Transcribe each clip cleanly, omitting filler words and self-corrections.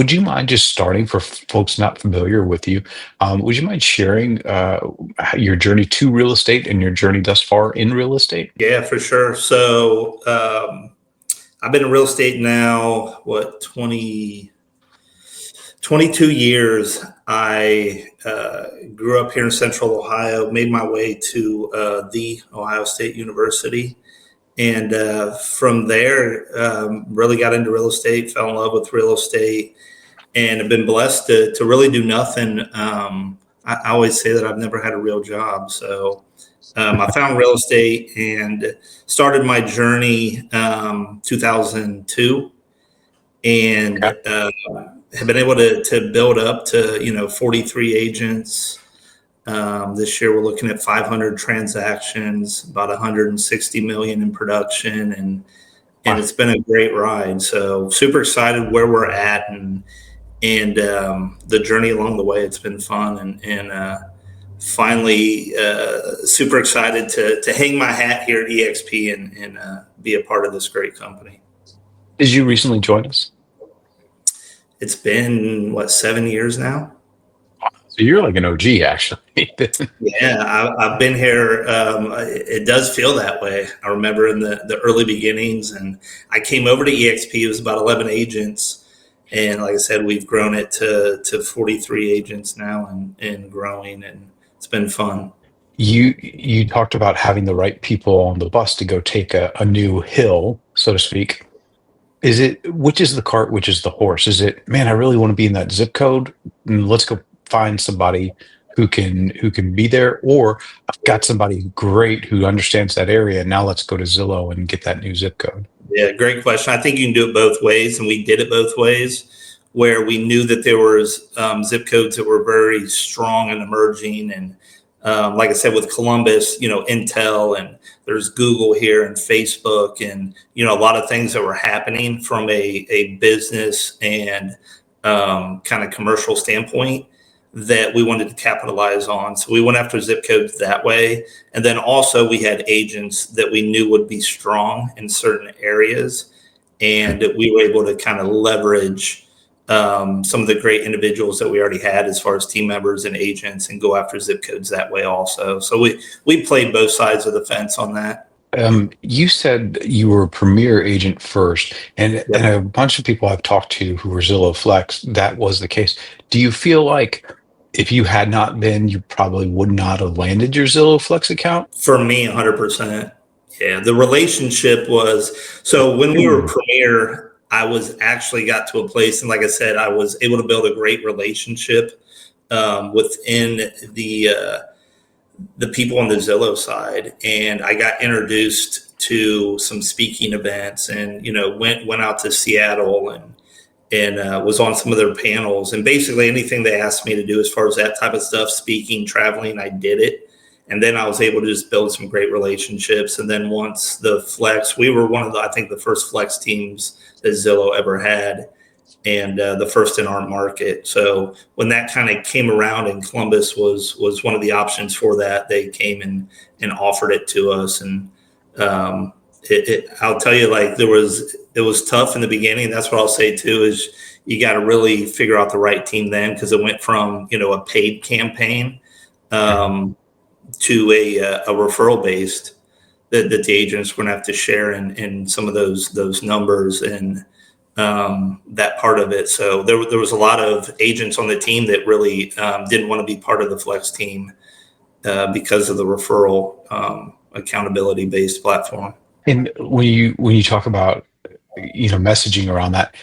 would you mind just starting for folks not familiar with you? Would you mind sharing your journey to real estate and your journey thus far in real estate? Yeah, for sure. So I've been in real estate now, 22 years. I grew up here in Central Ohio, made my way to the Ohio State University. And from there, really got into real estate, fell in love with real estate, and have been blessed to really do nothing. I always say that I've never had a real job. So I found real estate and started my journey 2002, and Okay. have been able to build up to 43 agents. This year we're looking at 500 transactions, about 160 million in production, and Wow. it's been a great ride. So super excited where we're at, and the journey along the way. It's been fun, and finally super excited to hang my hat here at EXP and be a part of this great company. Did you recently join us? It's been 7 years now. So you're like an OG, actually. Yeah, I've been here. It does feel that way. I remember in the early beginnings, and I came over to EXP. It was about 11 agents, and like I said, we've grown it to 43 agents now, and growing, and it's been fun. You talked about having the right people on the bus to go take a new hill, so to speak. Is it which is the cart, which is the horse? Is it, man, I really want to be in that zip code, and let's go find somebody who can be there, or I've got somebody great who understands that area, and now let's go to Zillow and get that new zip code. Yeah, great question. I think you can do it both ways, and we did it both ways, where we knew that there was zip codes that were very strong and emerging, and like I said, with Columbus, Intel, and there's Google here and Facebook, and a lot of things that were happening from a business and kind of commercial standpoint that we wanted to capitalize on. So we went after zip codes that way. And then also we had agents that we knew would be strong in certain areas. And we were able to kind of leverage some of the great individuals that we already had as far as team members and agents, and go after zip codes that way also. So we played both sides of the fence on that. You said you were a premier agent first, and Yep. a bunch of people I've talked to who were Zillow Flex, that was the case. Do you feel like if you had not been, you probably would not have landed your Zillow Flex account? For me, 100%. Yeah, the relationship was, so when we were Hmm. premier, I was actually got to a place, and like I said, I was able to build a great relationship within the people on the Zillow side, and I got introduced to some speaking events, and went out to Seattle, and was on some of their panels, and basically anything they asked me to do as far as that type of stuff, speaking, traveling, I did it. And then I was able to just build some great relationships. And then once the Flex, we were one of I think the first Flex teams that Zillow ever had, and the first in our market. So when that kind of came around, and Columbus was one of the options for that, they came and offered it to us. And I'll tell you, like, it was tough in the beginning. That's what I'll say too, is you got to really figure out the right team then, because it went from a paid campaign to a referral based, that the agents were going to have to share in some of those numbers, and that part of it. So there was a lot of agents on the team that really didn't want to be part of the Flex team because of the referral accountability based platform. And when you talk about messaging around that,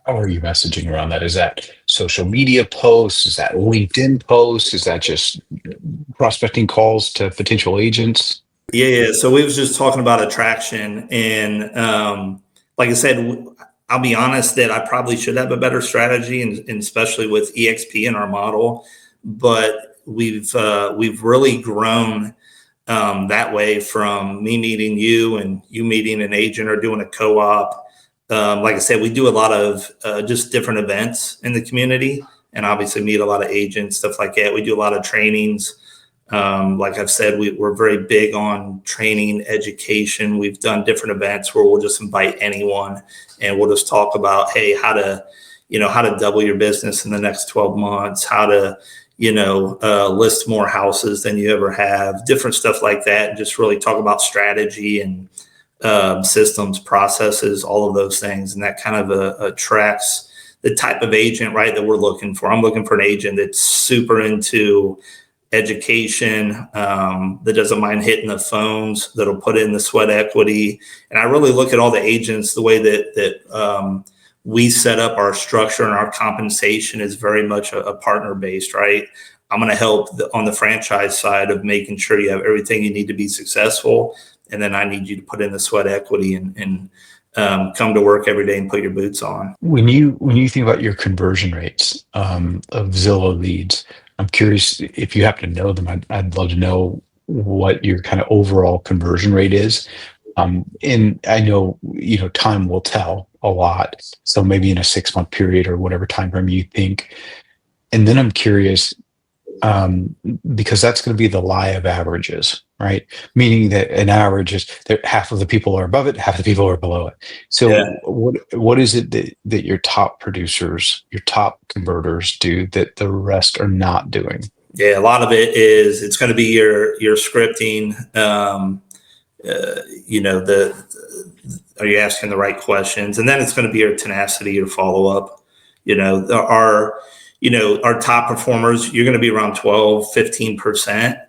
how are you messaging around that? Is that social media posts? Is that LinkedIn posts? Is that just prospecting calls to potential agents? Yeah. So we was just talking about attraction, and like I said, I'll be honest that I probably should have a better strategy, and especially with EXP in our model. But we've really grown that way, from me meeting you and you meeting an agent or doing a co-op. Like I said, we do a lot of just different events in the community, and obviously meet a lot of agents, stuff like that. We do a lot of trainings. Like I've said, we're very big on training, education. We've done different events where we'll just invite anyone, and we'll just talk about, hey, how to how to double your business in the next 12 months, how to, list more houses than you ever have, different stuff like that. And just really talk about strategy and systems, processes, all of those things. And that kind of attracts the type of agent, right, that we're looking for. I'm looking for an agent that's super into education, that doesn't mind hitting the phones, that'll put in the sweat equity. And I really look at all the agents, the way that we set up our structure and our compensation is very much a partner based, right? I'm going to help on the franchise side of making sure you have everything you need to be successful. And then I need you to put in the sweat equity and come to work every day and put your boots on. When you think about your conversion rates of Zillow leads, I'm curious if you happen to know them. I'd love to know what your kind of overall conversion rate is. And I know, time will tell a lot. So maybe in a 6-month period or whatever time frame you think. And then I'm curious, because that's going to be the lie of averages, right? Meaning that an average is that half of the people are above it, half of the people are below it. So Yeah. what is it that your top producers, your top converters do that the rest are not doing? Yeah, a lot of it is it's going to be your scripting. Are you asking the right questions? And then it's going to be your tenacity, your follow up. Our top performers, you're going to be around 12-15%,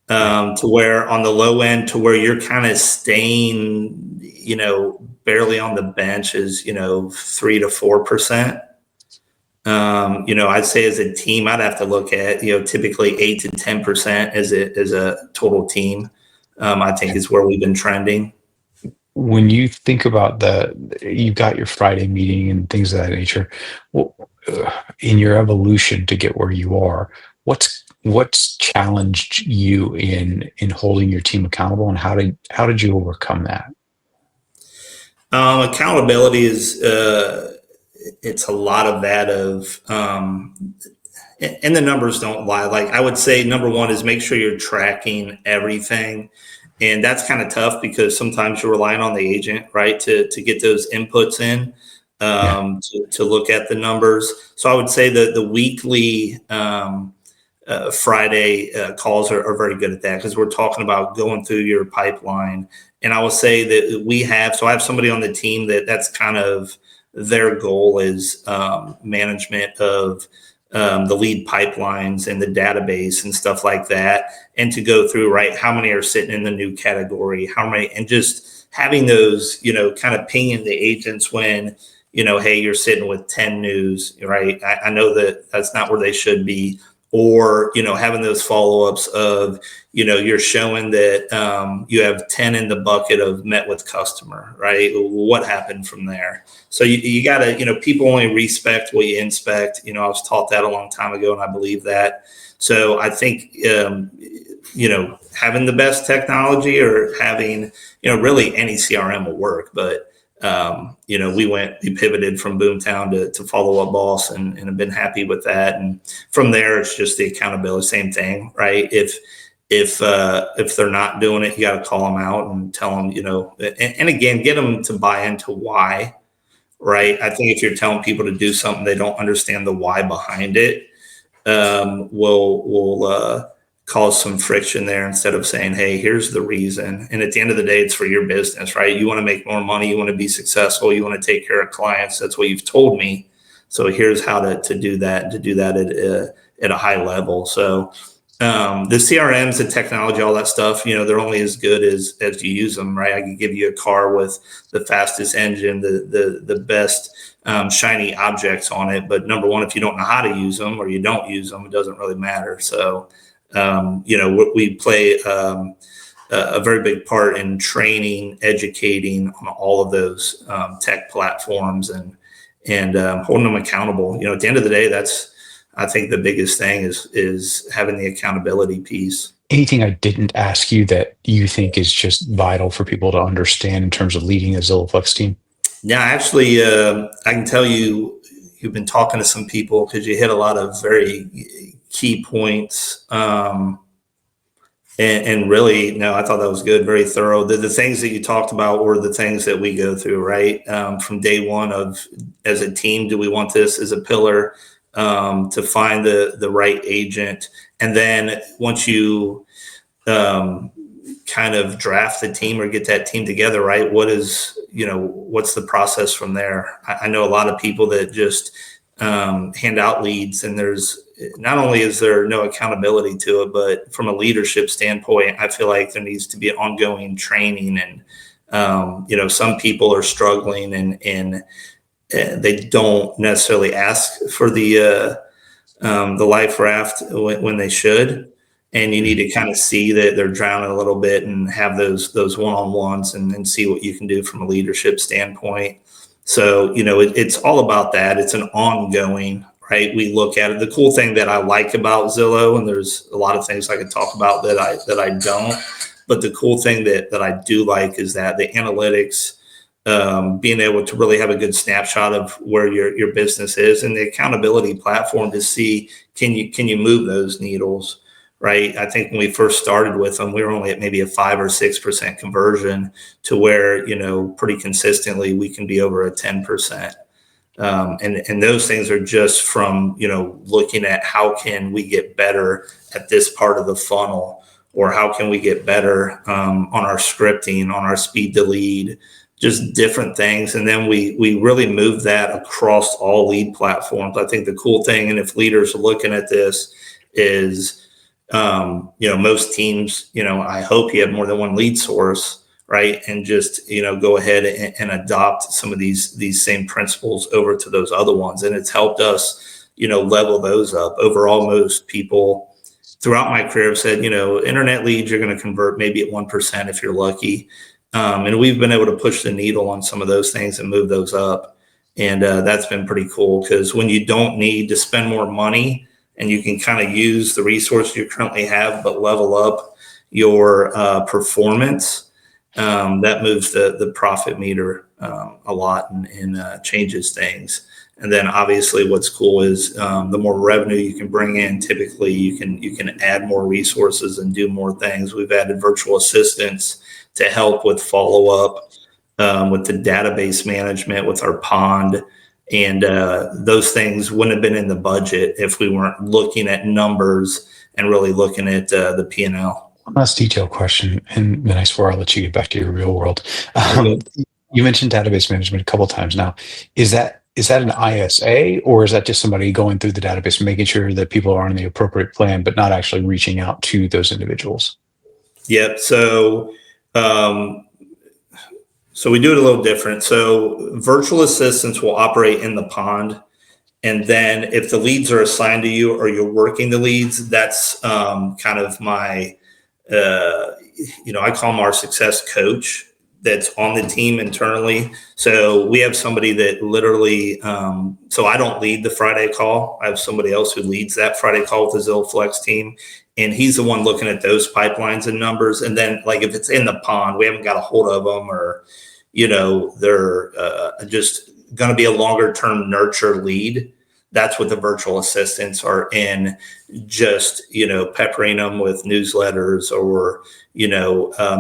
to where on the low end, to where you're kind of staying, barely on the bench is, 3-4%. I'd say as a team, I'd have to look at, typically 8-10% as a total team. I think is where we've been trending. When you think about you got your Friday meeting and things of that nature, well, in your evolution to get where you are, what's challenged you in holding your team accountable, and how did you overcome that? Accountability is it's a lot of that of and the numbers don't lie. Like I would say, number one is make sure you're tracking everything. And that's kind of tough because sometimes you're relying on the agent, right, to get those inputs in, to look at the numbers. So I would say that the weekly Friday calls are very good at that, because we're talking about going through your pipeline. And I will say that I have somebody on the team that's kind of their goal is management of the lead pipelines and the database and stuff like that, and to go through, right, how many are sitting in the new category, how many, and just having those, kind of pinging the agents when, hey, you're sitting with 10 news, right? I know that that's not where they should be. Or, having those follow-ups of, you're showing that you have 10 in the bucket of met with customer, right? What happened from there? So you got to, people only respect what you inspect. I was taught that a long time ago, and I believe that. So I think, having the best technology, or having, really any CRM will work. But, we pivoted from Boomtown to Follow Up Boss, and have been happy with that. And from there, it's just the accountability, same thing, right? If they're not doing it, you got to call them out and tell them, and again, get them to buy into why, right? I think if you're telling people to do something, they don't understand the why behind it, will cause some friction there, instead of saying, hey, here's the reason. And at the end of the day, it's for your business, right? You want to make more money. You want to be successful. You want to take care of clients. That's what you've told me. So here's how to do that, at a high level. So the CRMs, the technology, all that stuff, they're only as good as you use them, right? I can give you a car with the fastest engine, the best shiny objects on it. But number one, if you don't know how to use them, or you don't use them, it doesn't really matter. So, we play a very big part in training, educating on all of those tech platforms, and holding them accountable. At the end of the day, that's, I think, the biggest thing is having the accountability piece. Anything I didn't ask you that you think is just vital for people to understand in terms of leading a Zillow Flex team? Yeah, actually, I can tell you, you've been talking to some people, because you hit a lot of very key points. And really, no, I thought that was good, very thorough. The things that you talked about were the things that we go through, right? From day one of, as a team, do we want this as a pillar, to find the right agent? And then once you um, kind of draft the team or get that team together, right? What's the process from there? I know a lot of people that just hand out leads, and there's not only is there no accountability to it, but from a leadership standpoint, I feel like there needs to be ongoing training. And some people are struggling, and they don't necessarily ask for the life raft when they should. And you need to kind of see that they're drowning a little bit and have those one-on-ones, and see what you can do from a leadership standpoint. So, it's all about that. It's an ongoing, right? We look at it. The cool thing that I like about Zillow, and there's a lot of things I could talk about that I don't, but the cool thing that I do like is that the analytics, being able to really have a good snapshot of where your business is, and the accountability platform to see, can you move those needles, right? I think when we first started with them, we were only at maybe a 5 or 6% conversion, to where, pretty consistently we can be over a 10%. And those things are just from, looking at how can we get better at this part of the funnel, or how can we get better on our scripting, on our speed to lead, just different things. And then we really move that across all lead platforms. I think the cool thing, and if leaders are looking at this, is most teams, I hope you have more than one lead source, right? And just, go ahead and adopt some of these same principles over to those other ones. And it's helped us, level those up. Overall, most people throughout my career have said, internet leads, you're going to convert maybe at 1% if you're lucky. And we've been able to push the needle on some of those things and move those up. And that's been pretty cool, because when you don't need to spend more money, and you can kind of use the resources you currently have, but level up your performance, that moves the profit meter a lot, and changes things. And then obviously what's cool is the more revenue you can bring in, typically you can add more resources and do more things. We've added virtual assistants to help with follow-up, with the database management, with our pond. And those things wouldn't have been in the budget if we weren't looking at numbers and really looking at the P&L. One last detailed question, and then I swear I'll let you get back to your real world. Okay. You mentioned database management a couple of times now. Is that an ISA, or is that just somebody going through the database and making sure that people are on the appropriate plan, but not actually reaching out to those individuals? Yep. So we do it a little different. So virtual assistants will operate in the pond. And then if the leads are assigned to you, or you're working the leads, that's kind of my, I call them our success coach that's on the team internally. So we have somebody that literally, so I don't lead the Friday call. I have somebody else who leads that Friday call with the Zillow Flex team. And he's the one looking at those pipelines and numbers. And then, like, if it's in the pond, we haven't got a hold of them, or, they're just going to be a longer term nurture lead. That's what the virtual assistants are in, just, peppering them with newsletters, or,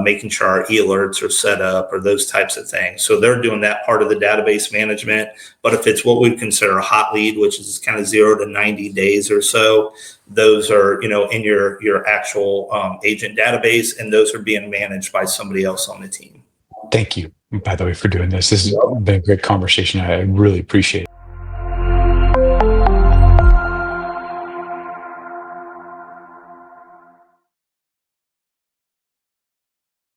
making sure our e-alerts are set up, or those types of things. So they're doing that part of the database management. But if it's what we consider a hot lead, which is kind of 0 to 90 days or so, those are, in your actual agent database, and those are being managed by somebody else on the team. Thank you, by the way, for doing this. This has been a great conversation. I really appreciate it.